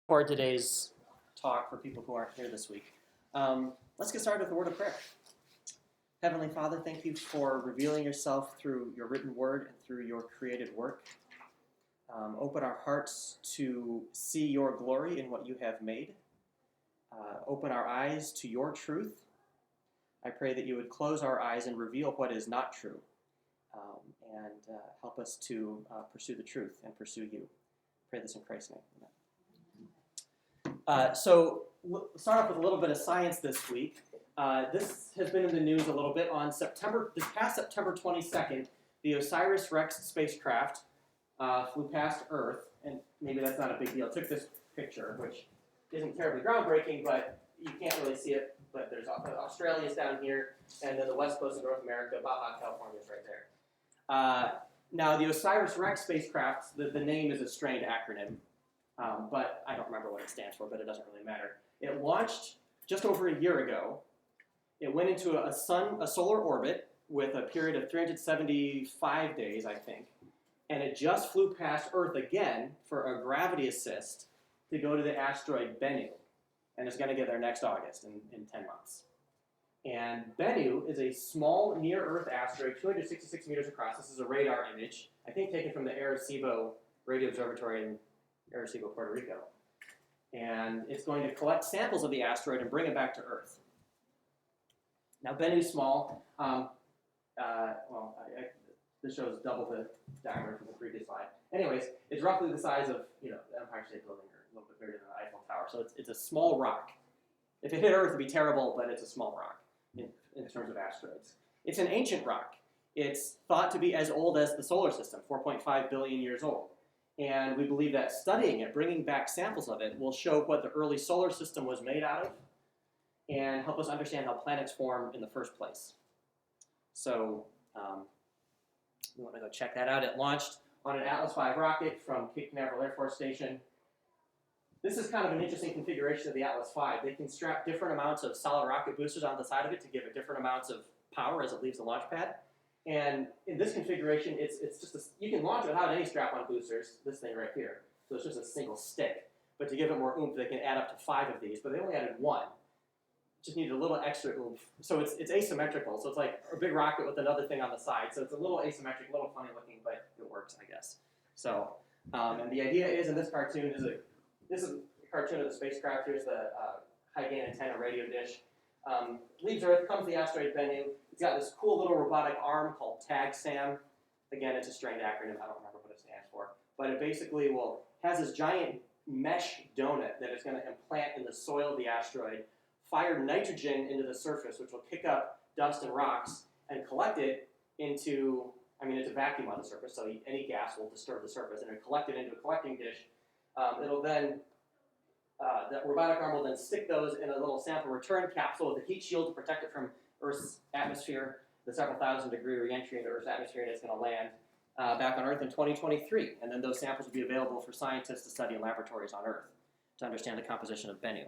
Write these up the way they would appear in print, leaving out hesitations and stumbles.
For today's talk for people who aren't here this week. Let's get started with a word of prayer. Heavenly Father, thank you for revealing yourself through your written word and through your created work. Open our hearts to see your glory in what you have made. Open our eyes to your truth. I pray that you would close our eyes and reveal what is not true, and help us to pursue the truth and pursue you. I pray this in Christ's name. Amen. So we'll start off with a little bit of science this week. This has been in the news a little bit. On this past September 22nd, the OSIRIS-REx spacecraft flew past Earth, and maybe that's not a big deal. Took this picture, which isn't terribly groundbreaking, but you can't really see it. But there's Australia's down here, and then the west coast of North America, Baja California's right there. Now, the OSIRIS-REx spacecraft, the name is a strained acronym. But I don't remember what it stands for, but it doesn't really matter. It launched just over a year ago. It went into a solar orbit with a period of 375 days, I think, and it just flew past Earth again for a gravity assist to go to the asteroid Bennu, and it's going to get there next August in 10 months. And Bennu is a small near-Earth asteroid, 266 meters across. This is a radar image, I think taken from the Arecibo Radio Observatory in Arecibo, Puerto Rico. And it's going to collect samples of the asteroid and bring it back to Earth. Now, Bennu's small. This shows double the diameter from the previous slide. Anyways, it's roughly the size of the Empire State Building, or a little bit bigger than the Eiffel Tower. So it's a small rock. If it hit Earth, it'd be terrible, but it's a small rock in terms of asteroids. It's an ancient rock. It's thought to be as old as the solar system, 4.5 billion years old. And we believe that studying it, bringing back samples of it, will show what the early solar system was made out of and help us understand how planets form in the first place. So we want to go check that out. It launched on an Atlas V rocket from Cape Canaveral Air Force Station. This is kind of an interesting configuration of the Atlas V. They can strap different amounts of solid rocket boosters on the side of it to give it different amounts of power as it leaves the launch pad. And in this configuration, it's just you can launch it without any strap-on boosters, this thing right here. So it's just a single stick. But to give it more oomph, they can add up to 5 of these, but they only added 1. Just needed a little extra oomph. So it's asymmetrical, so it's like a big rocket with another thing on the side. So it's a little asymmetric, a little funny looking, but it works, I guess. So, and the idea is in this cartoon, this is a cartoon of the spacecraft. Here's the high-gain antenna radio dish. Leaves Earth, comes the asteroid Bennu. It's got this cool little robotic arm called TAG-SAM. Again, it's a strained acronym. I don't remember what it stands for. But it basically has this giant mesh donut that is going to implant in the soil of the asteroid, fire nitrogen into the surface, which will kick up dust and rocks, and collect it into, it's a vacuum on the surface, so any gas will disturb the surface, and it'll collect it into a collecting dish. It'll then that robotic arm will then stick those in a little sample return capsule with a heat shield to protect it from Earth's atmosphere, the several thousand degree re-entry into Earth's atmosphere, and it's going to land back on Earth in 2023. And then those samples will be available for scientists to study in laboratories on Earth to understand the composition of Bennu.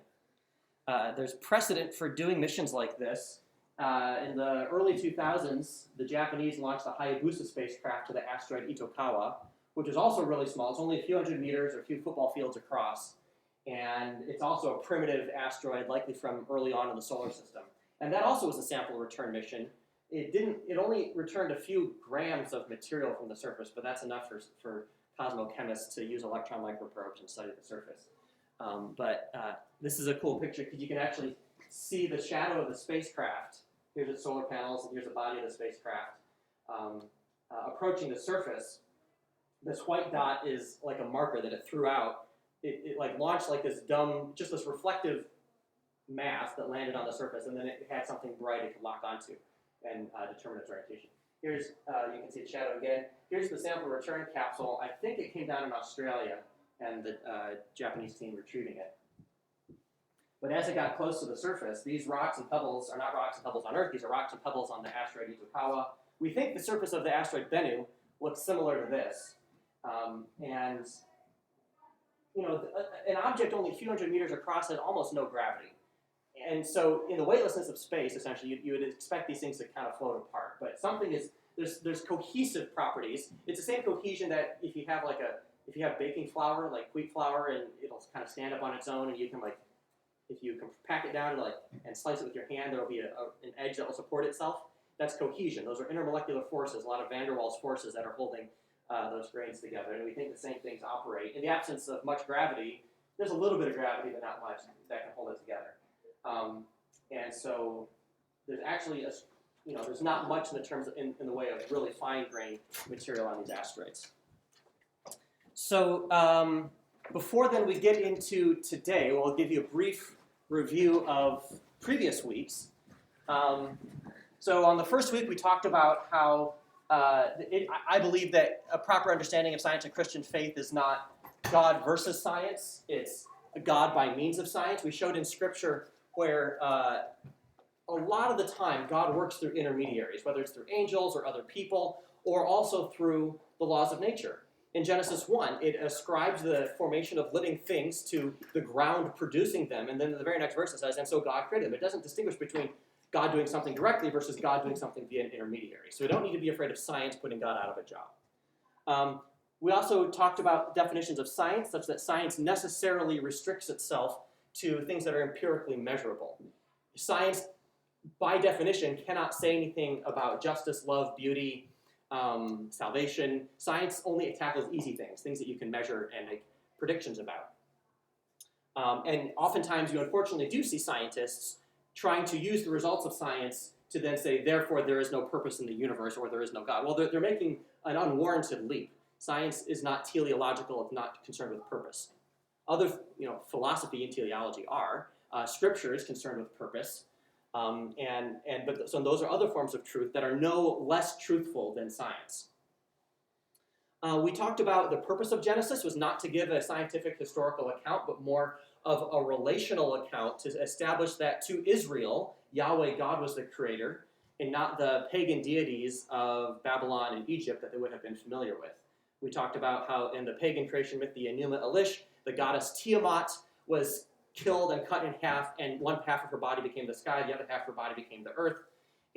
There's precedent for doing missions like this. In the early 2000s, the Japanese launched the Hayabusa spacecraft to the asteroid Itokawa, which is also really small. It's only a few hundred meters or a few football fields across. And it's also a primitive asteroid, likely from early on in the solar system. And that also was a sample return mission. It only returned a few grams of material from the surface, but that's enough for cosmochemists to use electron microprobes and study the surface. This is a cool picture because you can actually see the shadow of the spacecraft. Here's its solar panels, and here's the body of the spacecraft approaching the surface. This white dot is like a marker that it threw out. It like launched like this just this reflective mass that landed on the surface, and then it had something bright it could lock onto and determine its orientation. Here's, you can see the shadow again. Here's the sample return capsule. I think it came down in Australia, and the Japanese team retrieving it. But as it got close to the surface, these rocks and pebbles are not rocks and pebbles on Earth. These are rocks and pebbles on the asteroid Itokawa. We think the surface of the asteroid Bennu looks similar to this. An object only a few hundred meters across has almost no gravity. And so in the weightlessness of space, essentially, you would expect these things to kind of float apart. But something is, there's cohesive properties. It's the same cohesion that if you have like if you have baking flour, like wheat flour, and it'll kind of stand up on its own, and you can if you can pack it down and slice it with your hand, there will be an edge that will support itself. That's cohesion. Those are intermolecular forces, a lot of van der Waals forces that are holding those grains together. And we think the same things operate. In the absence of much gravity, there's a little bit of gravity, but not much, that can hold it together. And so there's actually there's not much in the way of really fine grained material on these asteroids. So before then we get into today, we'll give you a brief review of previous weeks. So on the first week, we talked about how I believe that a proper understanding of science and Christian faith is not God versus science. It's God by means of science. We showed in Scripture where a lot of the time God works through intermediaries, whether it's through angels or other people, or also through the laws of nature. In Genesis 1, it ascribes the formation of living things to the ground producing them, and then in the very next verse it says, and so God created them. It doesn't distinguish between God doing something directly versus God doing something via an intermediary. So we don't need to be afraid of science putting God out of a job. We also talked about definitions of science, such that science necessarily restricts itself to things that are empirically measurable. Science, by definition, cannot say anything about justice, love, beauty, salvation. Science only tackles easy things that you can measure and make predictions about. And oftentimes you unfortunately do see scientists trying to use the results of science to then say, therefore, there is no purpose in the universe or there is no God. Well, they're making an unwarranted leap. Science is not teleological, it's not concerned with purpose. Other, philosophy and teleology are. Scripture is concerned with purpose. So those are other forms of truth that are no less truthful than science. We talked about the purpose of Genesis was not to give a scientific historical account, but more of a relational account to establish that to Israel, Yahweh, God, was the creator, and not the pagan deities of Babylon and Egypt that they would have been familiar with. We talked about how in the pagan creation myth, the Enuma Elish, the goddess Tiamat was killed and cut in half, and one half of her body became the sky, the other half of her body became the earth.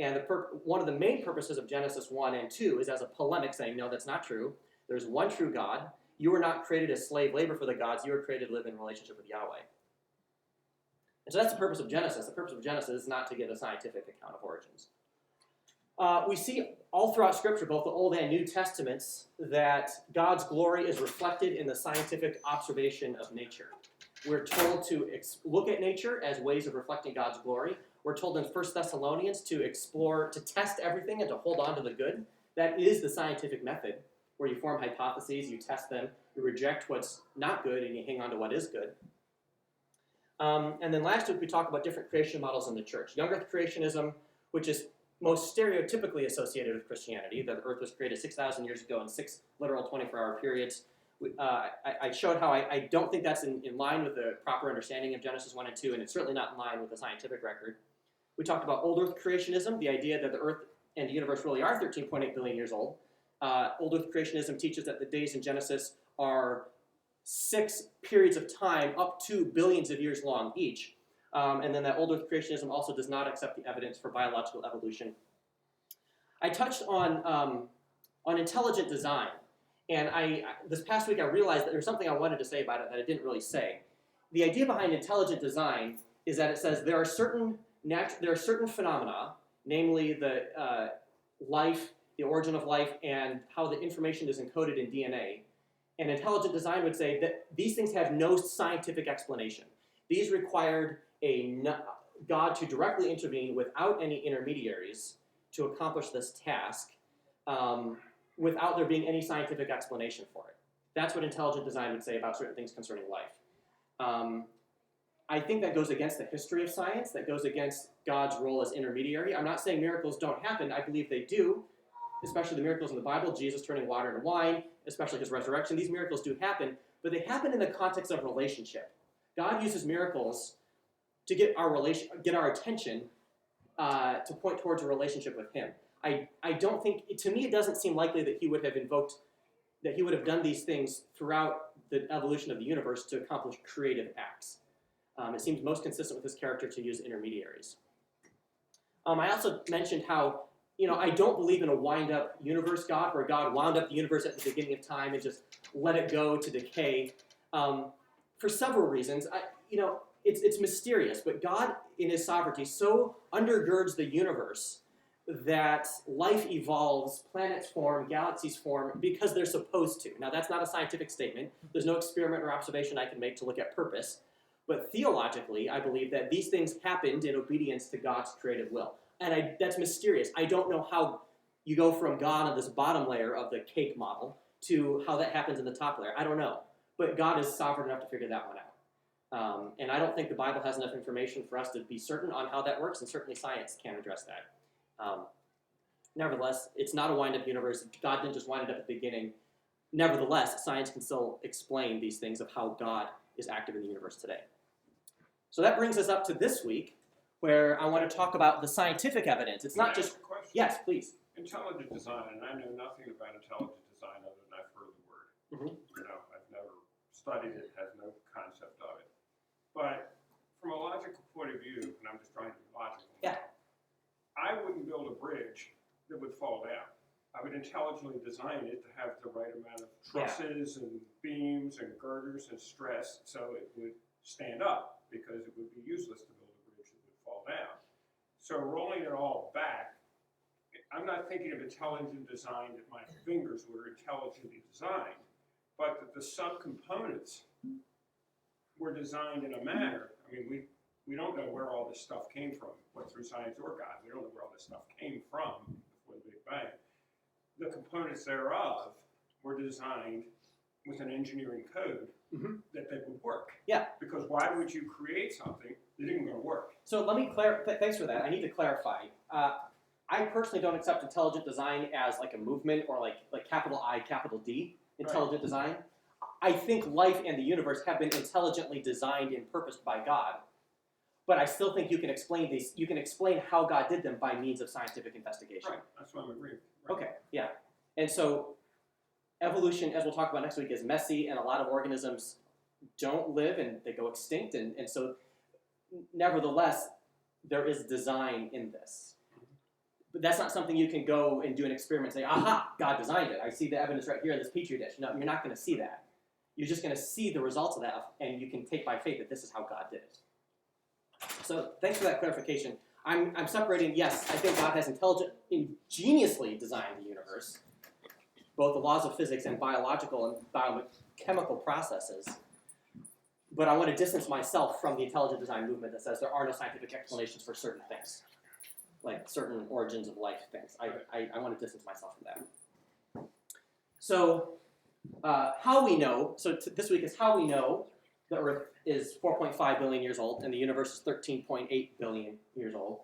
And one of the main purposes of Genesis 1 and 2 is as a polemic saying, no, that's not true. There's one true God. You were not created as slave labor for the gods. You were created to live in relationship with Yahweh. And so that's the purpose of Genesis. The purpose of Genesis is not to give a scientific account of origins. We see all throughout Scripture, both the Old and New Testaments, that God's glory is reflected in the scientific observation of nature. We're told to look at nature as ways of reflecting God's glory. We're told in 1 Thessalonians to explore, to test everything and to hold on to the good. That is the scientific method, where you form hypotheses, you test them, you reject what's not good, and you hang on to what is good. And then last week we talked about different creation models in the church. Young Earth creationism, which is most stereotypically associated with Christianity, that the earth was created 6,000 years ago in 6 literal 24-hour periods. I showed how I don't think that's in line with the proper understanding of Genesis 1 and 2, and it's certainly not in line with the scientific record. We talked about Old Earth creationism, the idea that the earth and the universe really are 13.8 billion years old. Old Earth creationism teaches that the days in Genesis are 6 periods of time up to billions of years long each. And then that Old Earth creationism also does not accept the evidence for biological evolution. I touched on intelligent design. And this past week I realized that there's something I wanted to say about it that I didn't really say. The idea behind intelligent design is that it says there are certain phenomena, namely the life, the origin of life, and how the information is encoded in DNA. And intelligent design would say that these things have no scientific explanation. These required God to directly intervene without any intermediaries to accomplish this task, without there being any scientific explanation for it. That's what intelligent design would say about certain things concerning life. I think that goes against the history of science, that goes against God's role as intermediary. I'm not saying miracles don't happen. I believe they do, especially the miracles in the Bible, Jesus turning water into wine, especially his resurrection. These miracles do happen, but they happen in the context of relationship. God uses miracles to get our attention, to point towards a relationship with him. I don't think, to me it doesn't seem likely that he would have done these things throughout the evolution of the universe to accomplish creative acts. It seems most consistent with his character to use intermediaries. I also mentioned how I don't believe in a wind-up universe God, where God wound up the universe at the beginning of time and just let it go to decay. For several reasons. It's mysterious, but God, in his sovereignty, so undergirds the universe that life evolves, planets form, galaxies form, because they're supposed to. Now, that's not a scientific statement. There's no experiment or observation I can make to look at purpose. But theologically, I believe that these things happened in obedience to God's creative will. And that's mysterious. I don't know how you go from God on this bottom layer of the cake model to how that happens in the top layer. I don't know. But God is sovereign enough to figure that one out. And I don't think the Bible has enough information for us to be certain on how that works, and certainly science can't address that. Nevertheless, it's not a wind-up universe. God didn't just wind it up at the beginning. Nevertheless, science can still explain these things of how God is active in the universe today. So that brings us up to this week, where I want to talk about the scientific evidence. It's not just... Question? Yes, please. Intelligent design, and I know nothing about intelligent design other than I've heard the word. Mm-hmm. I've never studied it, have no concept of it. But from a logical point of view, and I'm just trying to be logical, I wouldn't build a bridge that would fall down. I would intelligently design it to have the right amount of trusses and beams and girders and stress so it would stand up, because it would be useless to build a bridge that would fall down. So rolling it all back, I'm not thinking of intelligent design that my fingers were intelligently designed, but that the subcomponents were designed in a manner. I mean, we don't know where all this stuff came from, whether through science or God. We don't know where all this stuff came from before the Big Bang. The components thereof were designed with an engineering code that they would work. Yeah. Because why would you create something that isn't going to work? So let me clarify. Thanks for that. I need to clarify. I personally don't accept intelligent design as like a movement or like capital I, capital D, intelligent design. I think life and the universe have been intelligently designed and purposed by God. But I still think you can explain these. You can explain how God did them by means of scientific investigation. Right. That's what I'm agreeing with. Right. Okay. Yeah. And so evolution, as we'll talk about next week, is messy, and a lot of organisms don't live and they go extinct. And so, nevertheless, there is design in this. But that's not something you can go and do an experiment and say, aha, God designed it. I see the evidence right here in this petri dish. No, you're not going to see that. You're just going to see the results of that, and you can take by faith that this is how God did it. So thanks for that clarification. I'm separating, yes, I think God has ingeniously designed the universe, both the laws of physics and biological and biochemical processes. But I want to distance myself from the intelligent design movement that says there are no scientific explanations for certain things, like certain origins of life things. I want to distance myself from that. So how we know, this week is how we know the Earth is 4.5 billion years old and the universe is 13.8 billion years old.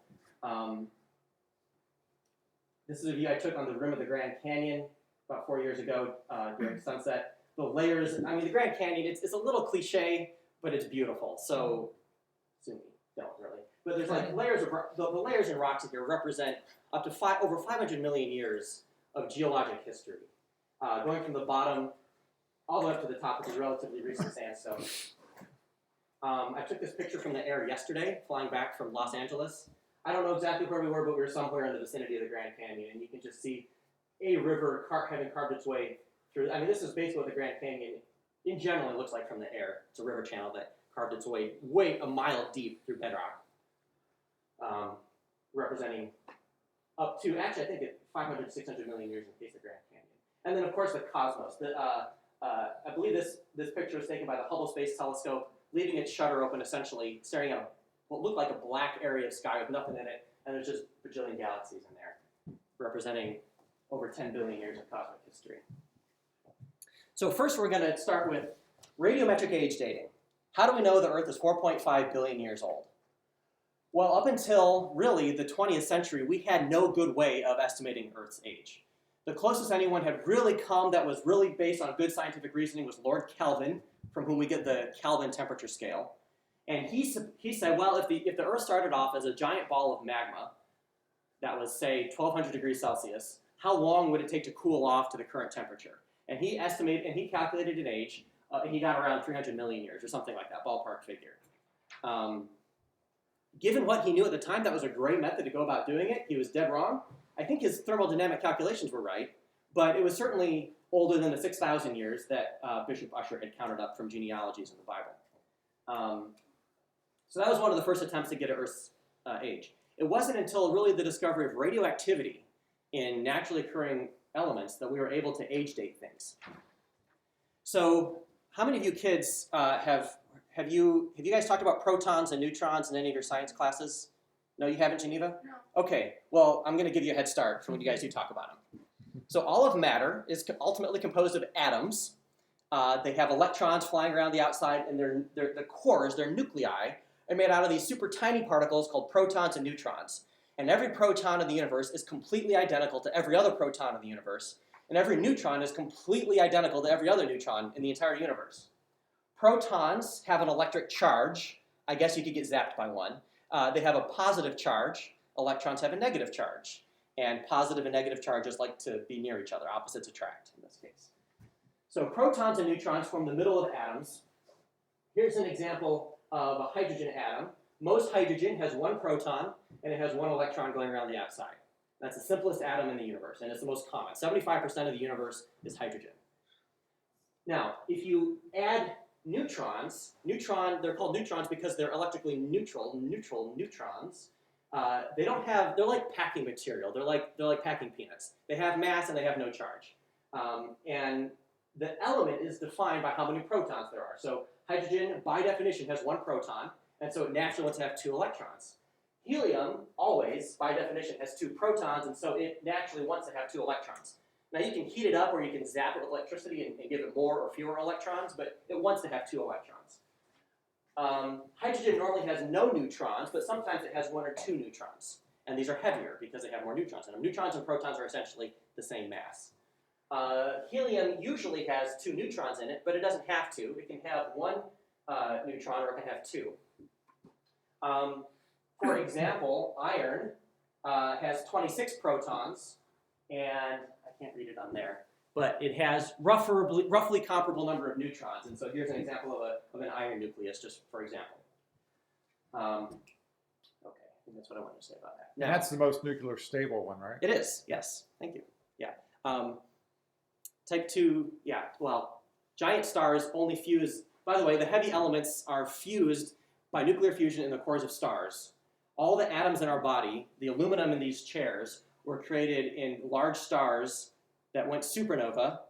This is a view I took on the rim of the Grand Canyon about 4 years ago during sunset. The layers, the Grand Canyon, it's a little cliche, but it's beautiful. So, assuming you don't really. But there's like layers of, the layers in rocks here represent up to over 500 million years of geologic history. Going from the bottom all the way up to the top, which is relatively recent sandstone. I took this picture from the air yesterday, flying back from Los Angeles. I don't know exactly where we were, but we were somewhere in the vicinity of the Grand Canyon, and you can just see a river having carved its way through. This is basically what the Grand Canyon, in general, it looks like from the air. It's a river channel that carved its way a mile deep through bedrock, representing up to, actually, I think 500, 600 million years in the case of Grand Canyon. And then, of course, the cosmos. I believe this picture was taken by the Hubble Space Telescope, leaving its shutter open, essentially, staring at what looked like a black area of sky with nothing in it, and there's just a bajillion galaxies in there, representing over 10 billion years of cosmic history. So first we're going to start with radiometric age dating. How do we know the Earth is 4.5 billion years old? Well, up until, really, the 20th century, we had no good way of estimating Earth's age. The closest anyone had really come that was really based on good scientific reasoning was Lord Kelvin, from whom we get the Kelvin temperature scale. And he said, well, if the Earth started off as a giant ball of magma that was, say, 1,200 degrees Celsius, how long would it take to cool off to the current temperature? And he estimated, and he calculated an age, and he got around 300 million years, or something like that, ballpark figure. Given what he knew at the time, that was a great method to go about doing it. He was dead wrong. I think his thermodynamic calculations were right, but it was certainly older than the 6,000 years that Bishop Ussher had counted up from genealogies in the Bible. So that was one of the first attempts to get at Earth's age. It wasn't until really the discovery of radioactivity in naturally occurring elements that we were able to age date things. So how many of you kids have you guys talked about protons and neutrons in any of your science classes? No, you haven't, Geneva? No. Okay, well, I'm going to give you a head start for when you guys do talk about them. So all of matter is ultimately composed of atoms. They have electrons flying around the outside, and the cores, their nuclei, are made out of these super tiny particles called protons and neutrons. And every proton in the universe is completely identical to every other proton in the universe, and every neutron is completely identical to every other neutron in the entire universe. Protons have an electric charge. I guess you could get zapped by one. They have a positive charge. Electrons have a negative charge. And positive and negative charges like to be near each other. Opposites attract in this case. So protons and neutrons form the middle of atoms. Here's an example of a hydrogen atom. Most hydrogen has one proton, and it has one electron going around the outside. That's the simplest atom in the universe, and it's the most common. 75% of the universe is hydrogen. Now, if you add neutrons, they're called neutrons because they're electrically neutral neutrons. They're like packing material. They're like packing peanuts. They have mass and they have no charge. And the element is defined by how many protons there are. So hydrogen, by definition, has one proton, and so it naturally wants to have two electrons. Helium, always, by definition, has two protons, and so it naturally wants to have two electrons. Now, you can heat it up or you can zap it with electricity and give it more or fewer electrons, but it wants to have two electrons. Hydrogen normally has no neutrons, but sometimes it has one or two neutrons. And these are heavier because they have more neutrons in them. Neutrons and protons are essentially the same mass. Helium usually has two neutrons in it, but it doesn't have to. It can have one neutron or it can have two. For example, iron has 26 protons, and I can't read it on there, but it has roughly comparable number of neutrons. And so here's an example of an iron nucleus, just for example. Okay, I think that's what I wanted to say about that. Now, that's the most nuclear stable one, right? it is, yes. Thank you. Yeah. Type 2, yeah, well, giant stars only fuse. By the way, the heavy elements are fused by nuclear fusion in the cores of stars. All the atoms in our body, the aluminum in these chairs, were created in large stars that went supernova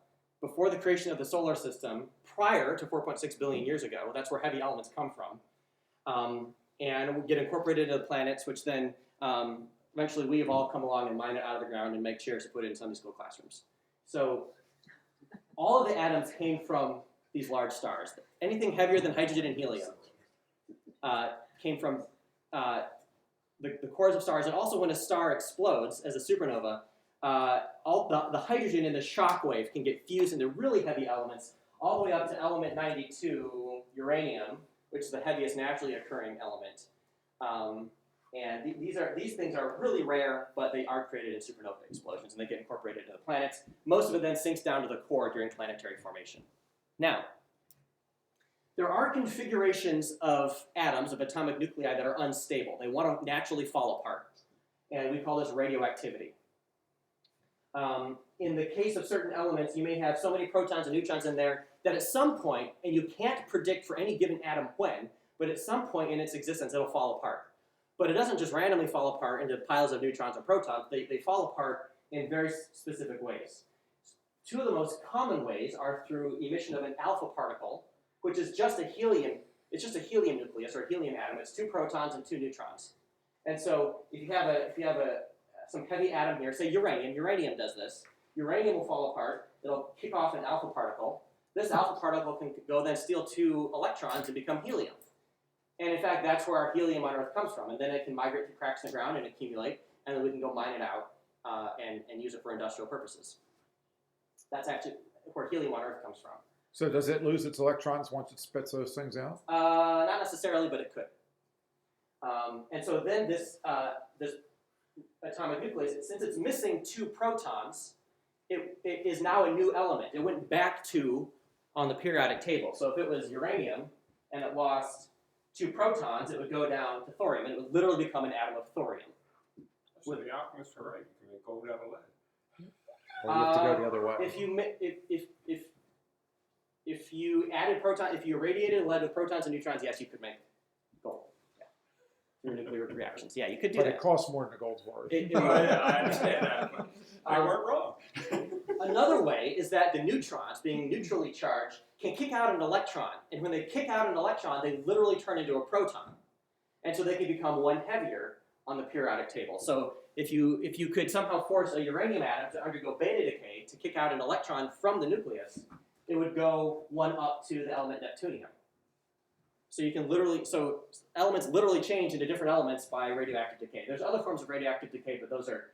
before the creation of the solar system, prior to 4.6 billion years ago. That's where heavy elements come from. And we get incorporated into the planets, which then eventually we have all come along and mine it out of the ground and make chairs to put it in Sunday school classrooms. So all of the atoms came from these large stars. Anything heavier than hydrogen and helium came from the cores of stars. And also when a star explodes as a supernova, all the hydrogen in the shock wave can get fused into really heavy elements, all the way up to element 92, uranium, which is the heaviest naturally occurring element. And these things are really rare, but they are created in supernova explosions, and they get incorporated into the planets. Most of it then sinks down to the core during planetary formation. Now, there are configurations of atoms, of atomic nuclei, that are unstable. They want to naturally fall apart, and we call this radioactivity. In the case of certain elements, you may have so many protons and neutrons in there that at some point, and you can't predict for any given atom when, but at some point in its existence, it'll fall apart. But it doesn't just randomly fall apart into piles of neutrons and protons. They fall apart in very specific ways. Two of the most common ways are through emission of an alpha particle, which is just a helium. It's just a helium nucleus or a helium atom. It's two protons and two neutrons. And so if you have some heavy atom here, say uranium. Uranium does this. Uranium will fall apart. It'll kick off an alpha particle. This alpha particle can go then steal two electrons and become helium. And in fact, that's where our helium on Earth comes from. And then it can migrate through cracks in the ground and accumulate, and then we can go mine it out and use it for industrial purposes. That's actually where helium on Earth comes from. So does it lose its electrons once it spits those things out? Not necessarily, but it could. And so then this atomic nucleus, since it's missing two protons, it is now a new element. It went back to on the periodic table. So if it was uranium and it lost two protons, it would go down to thorium, and it would literally become an atom of thorium. So the alchemists are right. You can make gold out of lead. Or you have to go the other way. If you added proton, if you irradiated lead with protons and neutrons, yes, you could make gold. Yeah. Through nuclear reactions. Yeah, you could do But that. it costs more than the gold's worth. I understand that, but I weren't wrong. Another way is that the neutrons, being neutrally charged, can kick out an electron. And when they kick out an electron, they literally turn into a proton. And so they can become one heavier on the periodic table. So if you could somehow force a uranium atom to undergo beta decay to kick out an electron from the nucleus, it would go one up to the element neptunium. So you can elements literally change into different elements by radioactive decay. There's other forms of radioactive decay, but those are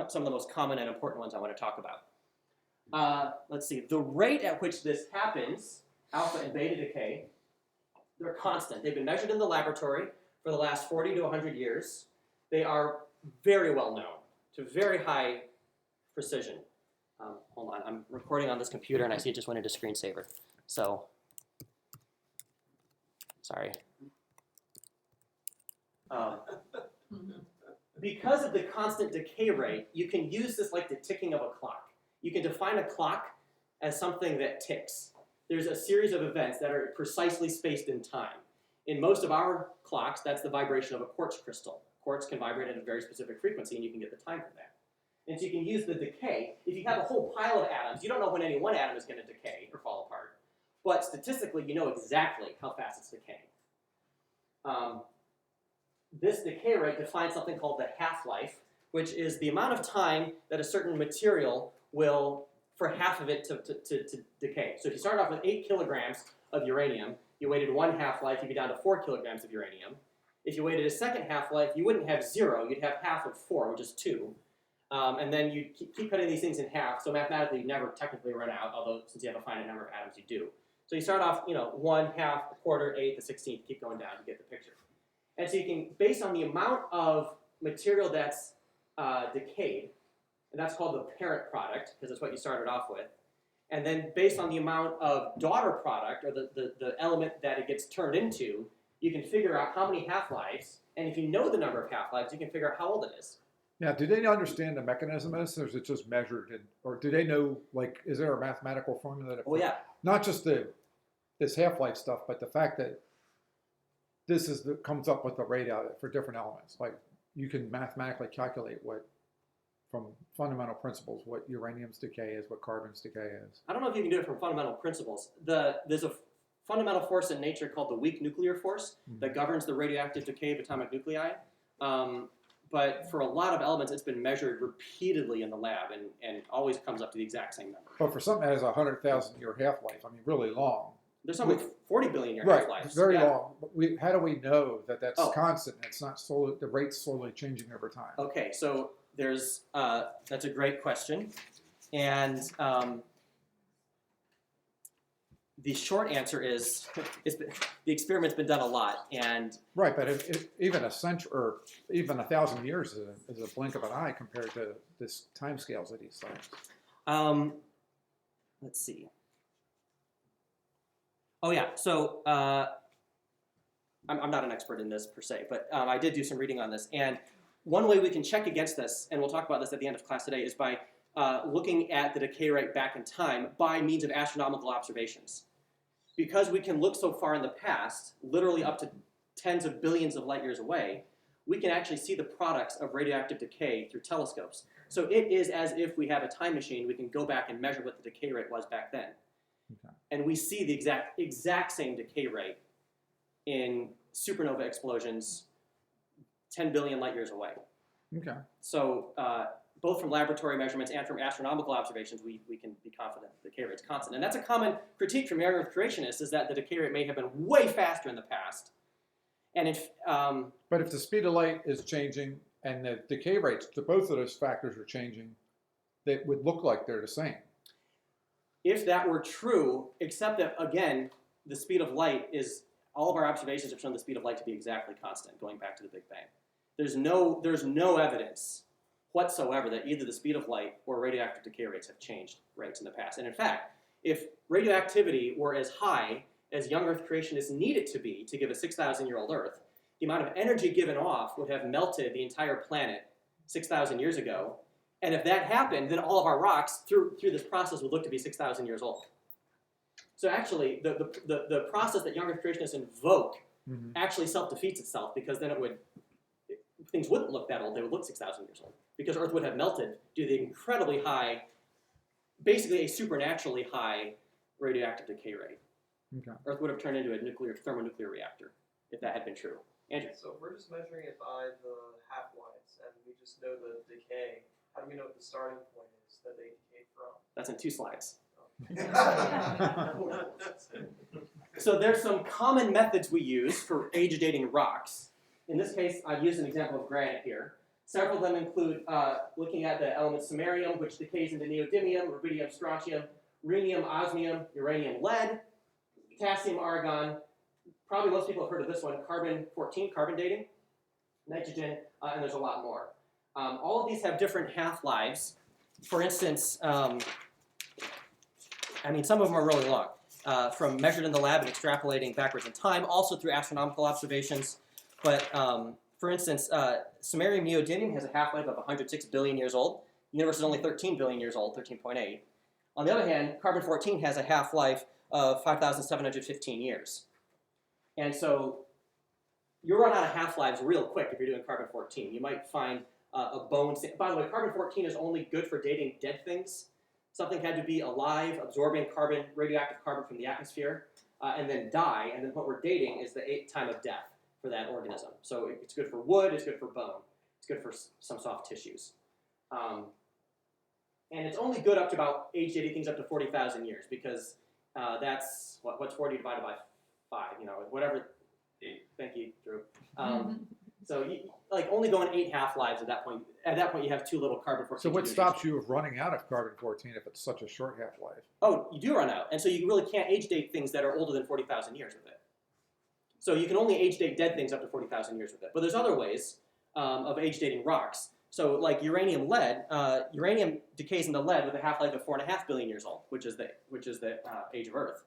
some of the most common and important ones I want to talk about. Let's see, the rate at which this happens, alpha and beta decay, they're constant. They've been measured in the laboratory for the last 40 to 100 years. They are very well known to very high precision. Hold on, I'm recording on this computer and I see it just went into screensaver. So, sorry. Because of the constant decay rate, you can use this like the ticking of a clock. You can define a clock as something that ticks. There's a series of events that are precisely spaced in time. In most of our clocks, that's the vibration of a quartz crystal. Quartz can vibrate at a very specific frequency, and you can get the time from that. And so you can use the decay. If you have a whole pile of atoms, you don't know when any one atom is going to decay or fall apart. But statistically, you know exactly how fast it's decaying. This decay rate defines something called the half-life, which is the amount of time that a certain material will, for half of it to decay. So if you start off with 8 kilograms of uranium, you waited one half-life, you'd be down to 4 kilograms of uranium. If you waited a second half-life, you wouldn't have 0, you'd have half of 4, which is 2. And then you keep cutting these things in half, so mathematically you never technically run out, although since you have a finite number of atoms, you do. So you start off, 1, half, a quarter, 8, the 16th, keep going down, you get the picture. And so you can, based on the amount of material that's decayed, and that's called the parent product, because that's what you started off with, and then based on the amount of daughter product, or the element that it gets turned into, you can figure out how many half-lives, and if you know the number of half-lives, you can figure out how old it is. Now, do they understand the mechanism of this, or is it just measured? Or do they know, like, is there a mathematical formula that? Oh, yeah. Not just this half-life stuff, but the fact that this comes up with the rate out for different elements. Like, you can mathematically calculate from fundamental principles, what uranium's decay is, what carbon's decay is. I don't know if you can do it from fundamental principles. There's a fundamental force in nature called the weak nuclear force that governs the radioactive decay of atomic nuclei. But for a lot of elements, it's been measured repeatedly in the lab and always comes up to the exact same number. But for something that has a 100,000-year half-life, I mean, really long. There's something 40 billion year right, half-lives. It's very long. But how do we know that that's constant? It's not the rate's slowly changing over time. Okay, so that's a great question. And the short answer is the experiment's been done a lot. And right, but even a century or even 1,000 years is a blink of an eye compared to this time scales of these things. Let's see. Oh yeah, so I'm not an expert in this per se, but I did do some reading on this. And one way we can check against this, and we'll talk about this at the end of class today, is by looking at the decay rate back in time by means of astronomical observations. Because we can look so far in the past, literally up to tens of billions of light years away, we can actually see the products of radioactive decay through telescopes. So it is as if we have a time machine, we can go back and measure what the decay rate was back then. Okay. And we see the exact same decay rate in supernova explosions 10 billion light years away. Okay. So both from laboratory measurements and from astronomical observations, we can be confident the decay rate's constant. And that's a common critique from young Earth creationists, is that the decay rate may have been way faster in the past. And but if the speed of light is changing and the decay rates, both of those factors are changing, they would look like they're the same. If that were true, except that, again, the speed of light is, all of our observations have shown the speed of light to be exactly constant, going back to the Big Bang. There's no evidence whatsoever that either the speed of light or radioactive decay rates have changed rates in the past. And in fact, if radioactivity were as high as young Earth creationists need it to be to give a 6,000-year-old Earth, the amount of energy given off would have melted the entire planet 6,000 years ago. And if that happened, then all of our rocks through this process would look to be 6,000 years old. So actually, the process that young Earth creationists invoke actually self-defeats itself, because then things wouldn't look that old. They would look 6,000 years old, because Earth would have melted due to the incredibly high, basically a supernaturally high radioactive decay rate. Okay. Earth would have turned into a thermonuclear reactor if that had been true. Andrew? So if we're just measuring it by the half-lives, and we just know the decay, how do we know what the starting point is that they decayed from? That's in 2 slides. So there's some common methods we use for age dating rocks. In this case, I've used an example of granite here. Several of them include looking at the element samarium, which decays into neodymium, rubidium, strontium, rhenium, osmium, uranium, lead, potassium, argon. Probably most people have heard of this one, carbon-14, carbon dating, nitrogen, and there's a lot more. All of these have different half-lives. For instance, some of them are really long, from measured in the lab and extrapolating backwards in time, also through astronomical observations. But for instance, samarium neodymium has a half-life of 106 billion years old. The universe is only 13 billion years old, 13.8. On the other hand, carbon-14 has a half-life of 5,715 years. And so you run out of half-lives real quick if you're doing carbon-14. You might find a bone. By the way, carbon-14 is only good for dating dead things. Something had to be alive, absorbing carbon, radioactive carbon from the atmosphere, and then die. And then what we're dating is the time of death for that organism. So it's good for wood, it's good for bone, it's good for some soft tissues. And it's only good up to about age dating things up to 40,000 years, because that's, what's 40 divided by 5, whatever. 8. Thank you, Drew. So only going 8 half-lives at that point. At that point, you have too little carbon-14. So what stops you of running out of carbon-14 if it's such a short half-life? Oh, you do run out. And so you really can't age date things that are older than 40,000 years with it. So you can only age date dead things up to 40,000 years with it. But there's other ways of age dating rocks. So like uranium lead, uranium decays into lead with a half-life of 4.5 billion years old, which is the age of Earth.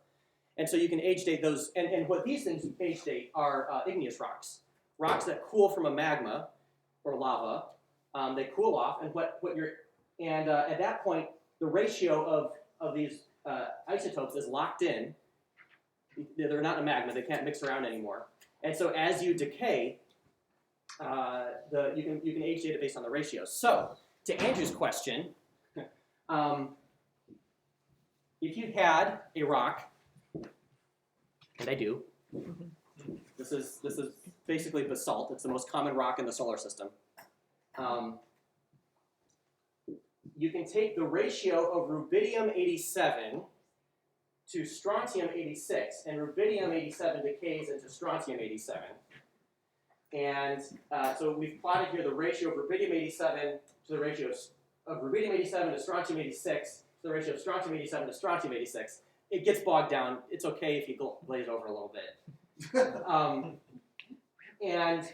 And so you can age date those, and what these things age date are igneous rocks. Rocks that cool from a magma or lava. They cool off, and at that point, the ratio of these isotopes is locked in. They're not in a magma; they can't mix around anymore. And so, as you decay, you can age date it based on the ratios. So, to Andrew's question, if you had a rock, and I do. This is basically basalt. It's the most common rock in the solar system. You can take the ratio of rubidium-87 to strontium-86, and rubidium-87 decays into strontium-87. And so we've plotted here the ratio of rubidium-87 to the ratio of rubidium-87 to strontium-86 to the ratio of strontium-87 to strontium-86. It gets bogged down. It's okay if you glaze over a little bit. And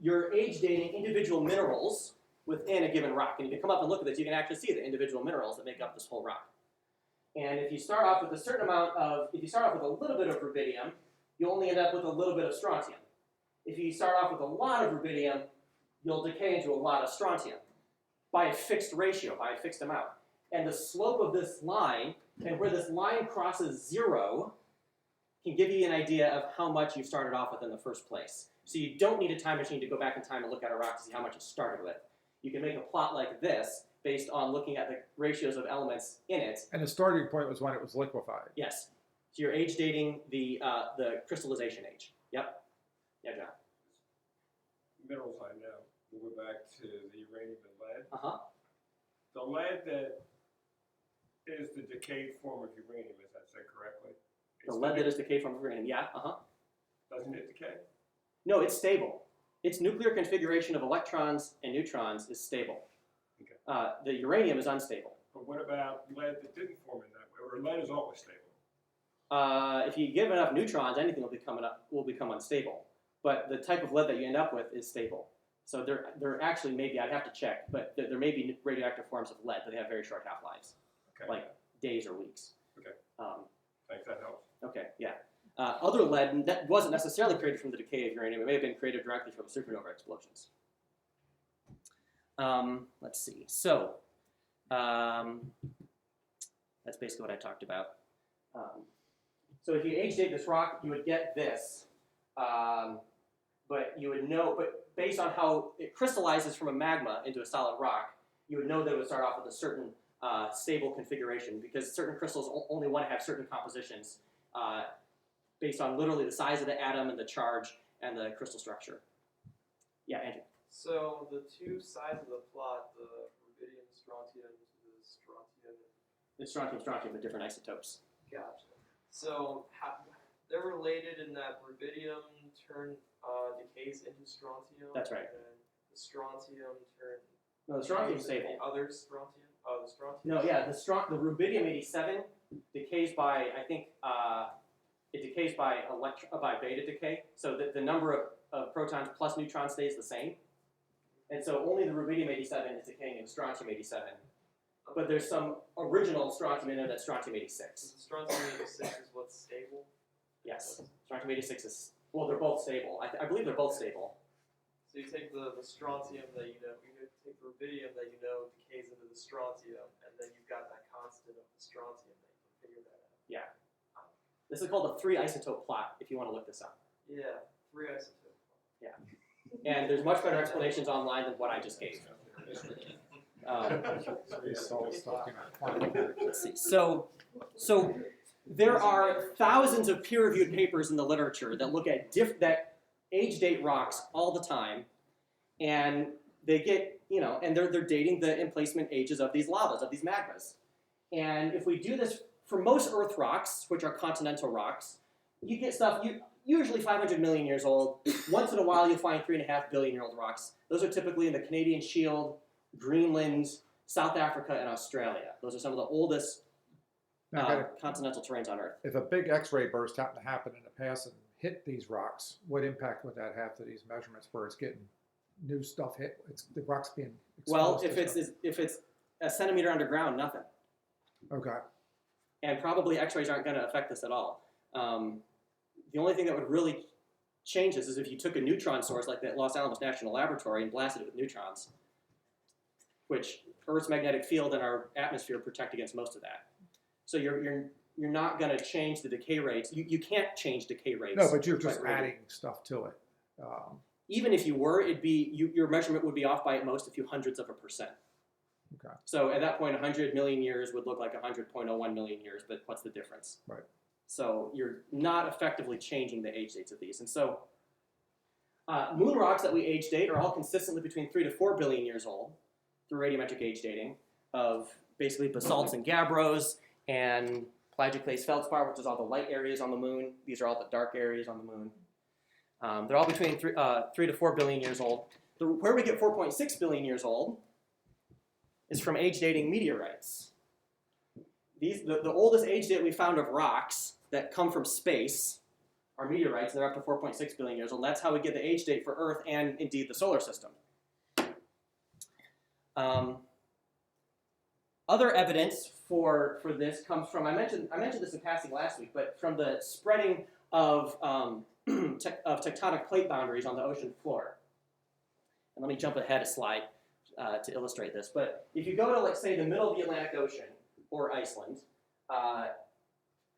you're age dating individual minerals within a given rock. And if you come up and look at this, you can actually see the individual minerals that make up this whole rock. And if you start off with a certain amount of, if you start off with a little bit of rubidium, you'll only end up with a little bit of strontium. If you start off with a lot of rubidium, you'll decay into a lot of strontium by a fixed ratio, by a fixed amount. And the slope of this line, and where this line crosses 0, can give you an idea of how much you started off with in the first place. So you don't need a time machine to go back in time and look at a rock to see how much it started with. You can make a plot like this based on looking at the ratios of elements in it. And the starting point was when it was liquefied. Yes. So you're age dating the crystallization age. Yep. Yeah, John. Minerals I know. We'll go back to the uranium and lead. Uh-huh. The lead that is the decayed form of uranium, is that said correctly? The lead that is decayed from uranium, yeah, uh-huh. Doesn't it decay? No, it's stable. Its nuclear configuration of electrons and neutrons is stable. Okay. The uranium is unstable. But what about lead that didn't form in that way? Or lead is always stable? If you give enough neutrons, anything will become unstable. But the type of lead that you end up with is stable. So there actually may be, I'd have to check, but there may be radioactive forms of lead, but they have very short half-lives, Okay. like days or weeks. Okay. Thanks, that helps. Okay, yeah. Other lead that wasn't necessarily created from the decay of uranium. It may have been created directly from supernova explosions. let's see. So that's basically what I talked about. So if you age date this rock, you would get this, but you would know, but based on how it crystallizes from a magma into a solid rock, you would know that it would start off with a certain stable configuration, because certain crystals only want to have certain compositions based on literally the size of the atom and the charge and the crystal structure. Yeah, Andrew. So the two sides of the plot, the rubidium, strontium, the strontium. It's strontium, but different isotopes. Gotcha. So they're related in that rubidium decays into strontium. That's right. And the strontium No, the strontium's stable. The other strontium? Oh, the strontium. No, yeah, the rubidium-87 decays by, I think, it decays by beta decay. So the number of protons plus neutrons stays the same. And so only the rubidium-87 is decaying in strontium-87. But there's some original strontium in there that's strontium-86. So the strontium-86 is what's stable? Yes, strontium-86 is, well, they're both stable. I believe they're both stable. So you take the strontium that you take the rubidium that decays into the strontium, and then you've got that constant of the strontium that you can figure that out. Yeah. This is called a 3-isotope plot, if you want to look this up. Yeah, 3 isotope. Yeah. And there's much better explanations online than what I just gave. Let's see. So there are thousands of peer-reviewed papers in the literature that look at that age date rocks all the time, and they get, and they're dating the emplacement ages of these lavas, of these magmas. And if we do this for most Earth rocks, which are continental rocks, you get stuff usually 500 million years old. Once in a while, you'll find 3.5 billion-year-old rocks. Those are typically in the Canadian Shield, Greenland, South Africa, and Australia. Those are some of the oldest continental terrains on Earth. If a big X-ray burst happened to happen in the past and hit these rocks, what impact would that have to these measurements where it's getting new stuff hit? The rock's being exposed. Well, if it's a centimeter underground, nothing. Okay. And probably X-rays aren't going to affect this at all. The only thing that would really change this is if you took a neutron source like the Los Alamos National Laboratory and blasted it with neutrons, which Earth's magnetic field and our atmosphere protect against most of that. So you're not going to change the decay rates. You can't change decay rates. No, but you're just adding stuff to it. Even if you were, your measurement would be off by at most a few hundredths of a %. Okay. So at that point, 100 million years would look like 100.01 million years, but what's the difference? Right. So you're not effectively changing the age dates of these. And so moon rocks that we age date are all consistently between 3 to 4 billion years old through radiometric age dating of basically basalts and gabbros and plagioclase feldspar, which is all the light areas on the moon. These are all the dark areas on the moon. They're all between 3 to 4 billion years old. Where we get 4.6 billion years old is from age dating meteorites. The oldest age date we found of rocks that come from space are meteorites, and they're up to 4.6 billion years old. And that's how we get the age date for Earth and indeed the solar system. Other evidence for this comes from, I mentioned this in passing last week, but from the spreading of tectonic plate boundaries on the ocean floor. And let me jump ahead a slide to illustrate this. But if you go to, let's say, the middle of the Atlantic Ocean, or Iceland,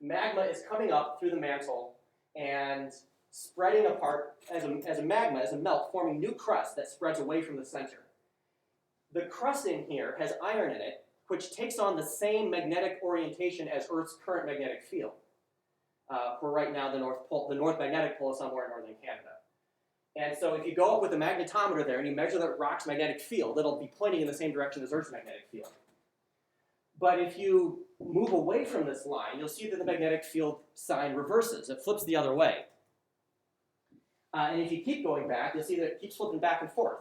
magma is coming up through the mantle and spreading apart as a magma, as a melt, forming new crust that spreads away from the center. The crust in here has iron in it, which takes on the same magnetic orientation as Earth's current magnetic field. For right now, the North Magnetic Pole is somewhere in northern Canada. And so if you go up with a magnetometer there and you measure the rock's magnetic field, it'll be pointing in the same direction as Earth's magnetic field. But if you move away from this line, you'll see that the magnetic field sign reverses. It flips the other way. And if you keep going back, you'll see that it keeps flipping back and forth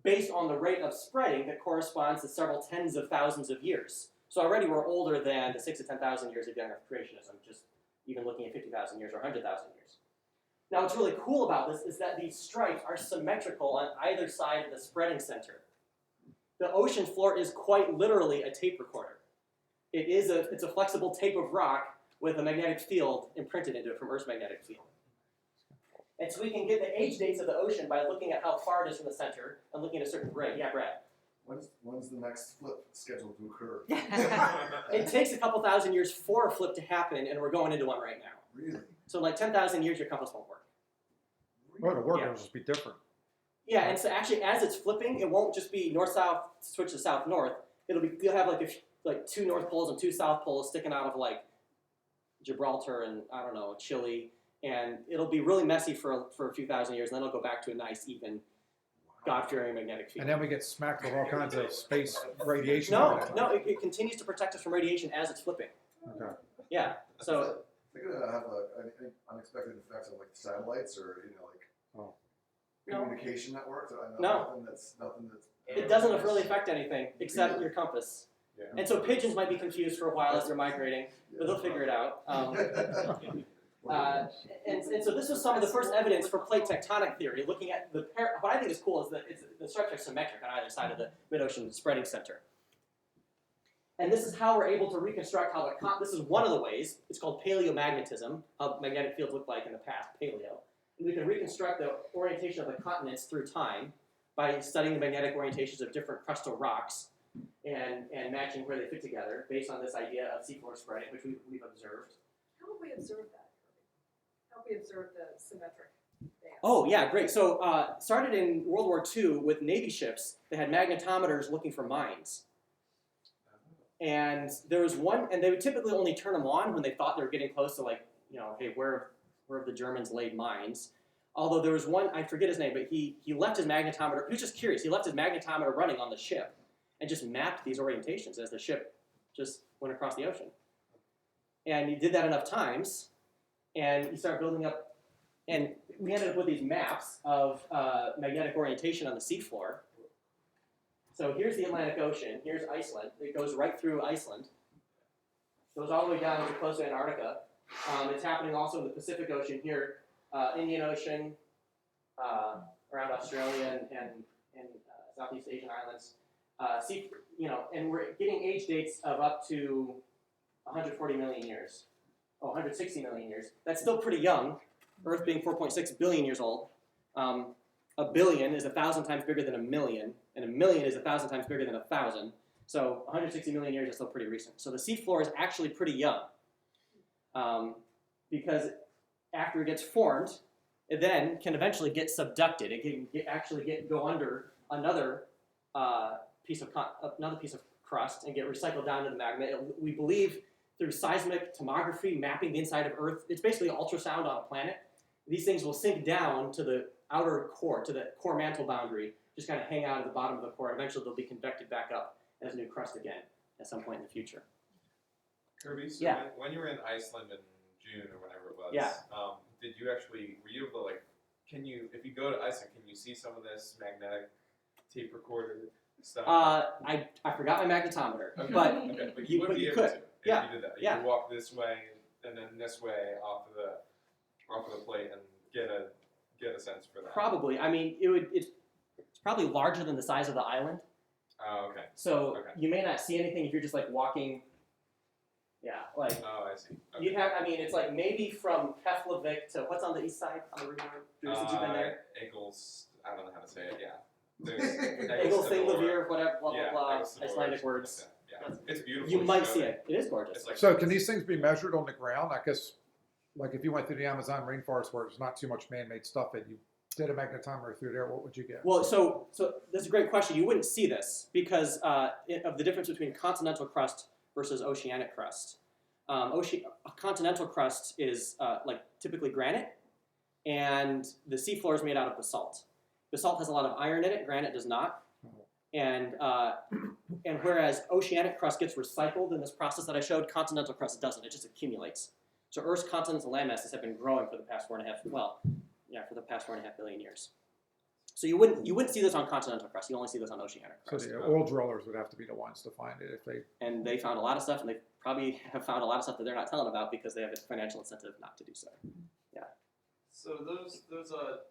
based on the rate of spreading that corresponds to several tens of thousands of years. So already we're older than the 6 to 10,000 years of young Earth creationism, just even looking at 50,000 years or 100,000 years. Now what's really cool about this is that these stripes are symmetrical on either side of the spreading center. The ocean floor is quite literally a tape recorder. It's a flexible tape of rock with a magnetic field imprinted into it from Earth's magnetic field. And so we can get the age dates of the ocean by looking at how far it is from the center and looking at a certain grade. Yeah, Brad? When's the next flip scheduled to occur? It takes a couple thousand years for a flip to happen, and we're going into one right now. Really? So like 10,000 years, your compass won't work. Well, the work Yeah. will just be different. Yeah, and so actually, as it's flipping, it won't just be north-south switch to south-north. You'll have like two north poles and two south poles sticking out of like Gibraltar and I don't know Chile, and it'll be really messy for a few thousand years, and then it'll go back to a nice even God-fearing magnetic field. And then we get smacked with all kinds of space radiation. No, it continues to protect us from radiation as it's flipping. Okay. Yeah, so Is it gonna have any unexpected effects on like satellites or Oh. communication networks? I know No. nothing that's. it doesn't really affect anything except your compass. Yeah. And so pigeons might be confused for a while as they're migrating, but they'll figure it out. And so this was some of the first evidence for plate tectonic theory, looking at what I think is cool is that the structure is symmetric on either side of the mid-ocean spreading center. And this is how we're able to reconstruct how this is one of the ways, it's called paleomagnetism, how magnetic fields look like in the past, paleo. And we can reconstruct the orientation of the continents through time by studying the magnetic orientations of different crustal rocks and matching where they fit together based on this idea of seafloor spreading, which we've observed. How have we observed that, Kirby? How have we observed the symmetric bands? Oh, yeah, great. So started in World War II with Navy ships that had magnetometers looking for mines. And there was one, and they would typically only turn them on when they thought they were getting close to hey, where have the Germans laid mines? Although there was one, I forget his name, but he left his magnetometer, he was just curious, he left his magnetometer running on the ship and just mapped these orientations as the ship just went across the ocean. And he did that enough times, and he started building up, and we ended up with these maps of magnetic orientation on the seafloor. So here's the Atlantic Ocean, here's Iceland, it goes right through Iceland, goes all the way down to close to Antarctica. It's happening also in the Pacific Ocean here, Indian Ocean, around Australia and Southeast Asian islands. And we're getting age dates of up to 140 million years. 160 million years. That's still pretty young, Earth being 4.6 billion years old. A billion is 1,000 times bigger than a million, and a million is 1,000 times bigger than 1,000. So 160 million years is still pretty recent. So the seafloor is actually pretty young. Because after it gets formed, it then can eventually get subducted. It can go under another piece of crust and get recycled down to the magma. We believe through seismic tomography mapping the inside of Earth, it's basically ultrasound on a planet. These things will sink down to the outer core, to the core mantle boundary, just kind of hang out at the bottom of the core. Eventually, they'll be convected back up as new crust again at some point in the future. Kirby, so Yeah. when you were in Iceland in June or whenever it was, Yeah. Did you actually, were you able to if you go to Iceland, can you see some of this magnetic tape recorder stuff? I forgot my magnetometer, Okay. but Okay, but you you would be able could. to if Yeah. you did that. You Yeah. could walk this way and then this way off of the plate and get a sense for that. probably. I mean, it's probably larger than the size of the island. Oh, okay. So Okay. you may not see anything if you're just like walking. Yeah, like Oh, I see. Okay. you'd have. I mean, it's like maybe from Keflavik to what's on the east side on the river. Since you've been there, Eagles, I don't know how to say it. Yeah. Eagles, Thinglavir, whatever, blah blah blah, Eagles, Icelandic something words. like that. Yeah. It's beautiful. You to might show see that. it. It is gorgeous. It's like So can these things be measured on the ground? I guess, like if you went through the Amazon rainforest where there's not too much man-made stuff and you did a magnetometer through there, what would you get? Well, so that's a great question. You wouldn't see this because of the difference between continental crust versus oceanic crust. Continental crust is typically granite, and the seafloor is made out of basalt. Basalt has a lot of iron in it. Granite does not. And whereas oceanic crust gets recycled in this process that I showed, continental crust doesn't. It just accumulates. So Earth's continental land masses have been growing for the past 4.5 billion years. So you wouldn't see this on continental crust. You only see this on oceanic So crust. the oil drillers would have to be the ones to find it if they. And they found a lot of stuff, and they probably have found a lot of stuff that they're not telling about because they have a financial incentive not to do so. So those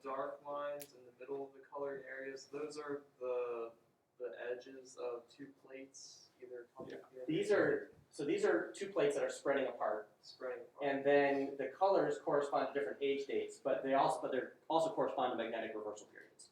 dark lines in the middle of the colored areas, those are the edges of two plates, either coming together. These are two plates that are spreading apart, spreading apart. and then the colors correspond to different age dates, but they also correspond to magnetic reversal periods.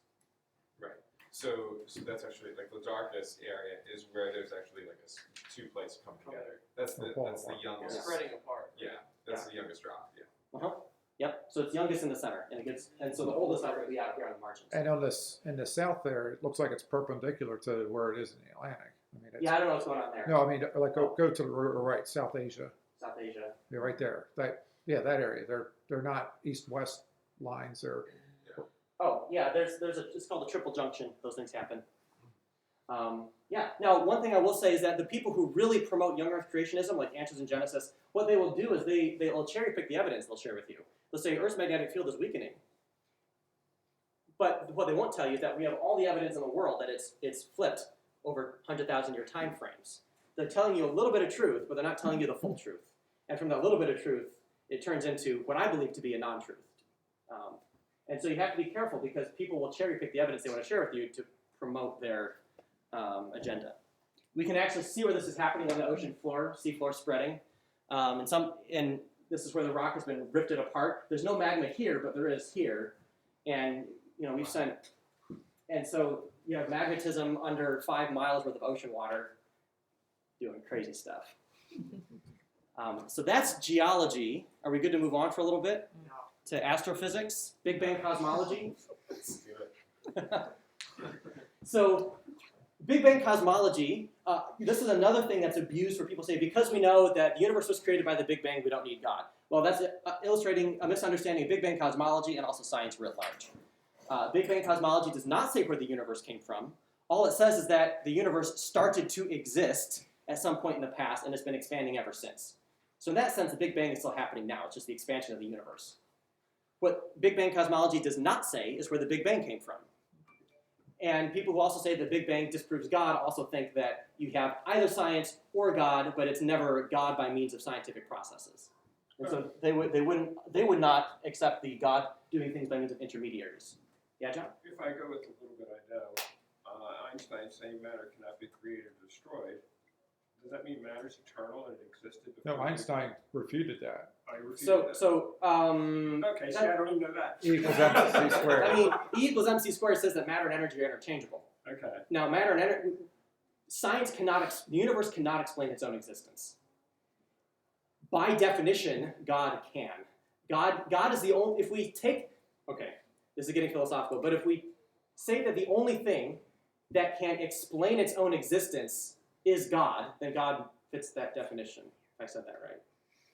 Right. So that's actually like the darkest area is where there's actually like two plates come together. That's the They're youngest. spreading apart. Yeah, that's the youngest rock. Yeah. Yep. So it's youngest in the center, and so the oldest are going to be out here on the margins. And on this, in the south there, it looks like it's perpendicular to where it is in the Atlantic. I mean, it's, Yeah, I don't know what's going on there. no, I mean, like go to the right, South Asia. South Asia. Yeah, right there. That area. They're not east-west lines. They're Oh, yeah, it's called a triple junction. Those things happen. Yeah. Now, one thing I will say is that the people who really promote young Earth creationism, like Answers in Genesis, what they will do is they'll cherry pick the evidence they'll share with you. They'll say Earth's magnetic field is weakening. But what they won't tell you is that we have all the evidence in the world that it's flipped over 100,000-year time frames. They're telling you a little bit of truth, but they're not telling you the full truth. And from that little bit of truth, it turns into what I believe to be a non-truth. And so you have to be careful because people will cherry pick the evidence they want to share with you to promote their agenda. We can actually see where this is happening on the ocean floor, seafloor spreading. And this is where the rock has been rifted apart. There's no magma here, but there is here. And we've sent, and so you have magnetism under 5 miles worth of ocean water doing crazy stuff. So that's geology. Are we good to move on for a little bit? To astrophysics, Big Bang cosmology. So, Big Bang cosmology, this is another thing that's abused for people to say, because we know that the universe was created by the Big Bang, we don't need God. Well, that's illustrating a misunderstanding of Big Bang cosmology and also science writ large. Big Bang cosmology does not say where the universe came from. All it says is that the universe started to exist at some point in the past and has been expanding ever since. So in that sense, the Big Bang is still happening now. It's just the expansion of the universe. What Big Bang cosmology does not say is where the Big Bang came from. And people who also say the Big Bang disproves God also think that you have either science or God, but it's never God by means of scientific processes. And so they would not accept the God doing things by means of intermediaries. Yeah, John? If I go with a little bit I know, Einstein's saying matter cannot be created or destroyed. Does that mean matter's eternal and it existed before? no, Einstein refuted that. I refuted that. Okay, see, I don't even know that. E equals mc squared. I mean, E equals mc squared says that matter and energy are interchangeable. Okay. Now, matter and energy, the universe cannot explain its own existence. By definition, God can. God is the only, if we take, okay, this is getting philosophical, but if we say that the only thing that can explain its own existence is God, then God fits that definition, if I said that right.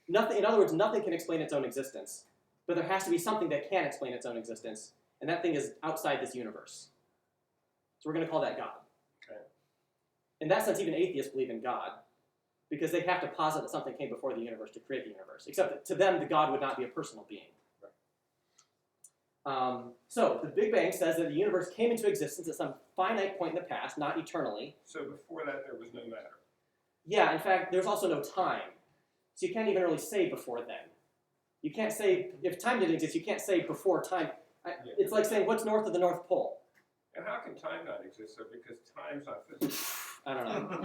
Nothing, in other words, nothing can explain its own existence, but there has to be something that can explain its own existence, and that thing is outside this universe. So we're going to call that God. Okay. In that sense, even atheists believe in God, because they have to posit that something came before the universe to create the universe, except that to them, the God would not be a personal being. So the Big Bang says that the universe came into existence at some finite point in the past, not eternally. So before that, there was no matter. Yeah, in fact, there's also no time. So you can't even really say before then. You can't say, if time didn't exist, you can't say before time. It's like saying, what's north of the North Pole? And how can time not exist, though? Because time's not physical. I don't know.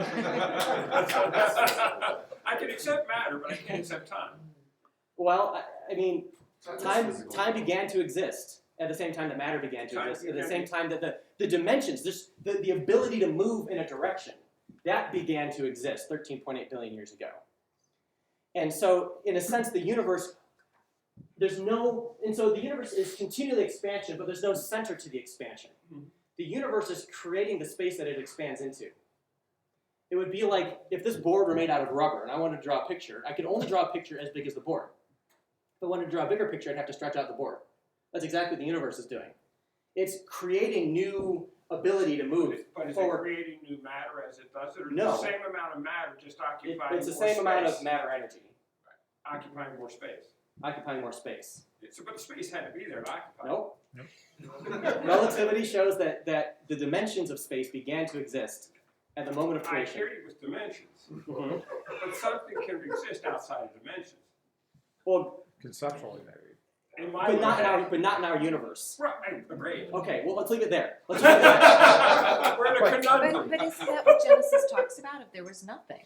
I can accept matter, but I can't accept time. Well, I mean, Time is physical. time began to exist at the same time that matter began to Time exist. At the began same to- time that the dimensions, the ability to move in a direction, that began to exist 13.8 billion years ago. And so, in a sense, the universe, and so the universe is continually expansion, but there's no center to the expansion. Mhm. The universe is creating the space that it expands into. It would be like if this board were made out of rubber and I wanted to draw a picture, I could only draw a picture as big as the board. If I wanted to draw a bigger picture, I'd have to stretch out the board. That's exactly what the universe is doing. It's creating new ability to move But is forward. it creating new matter as it does it, or No. the same amount of matter just occupying It's the more same space? amount of matter energy, Occupying more space. occupying more space. So, but the space had to be there to occupy. Nope. Relativity shows that the dimensions of space began to exist at the moment of I creation. hear you with dimensions, Mhm. but something can exist outside of dimensions. Well, Conceptually, maybe. In my but not way- in our universe. Right, I agree. Okay, well, let's leave it there. Let's leave it there. We're in a conundrum. But isn't that what Genesis talks about? If there was nothing.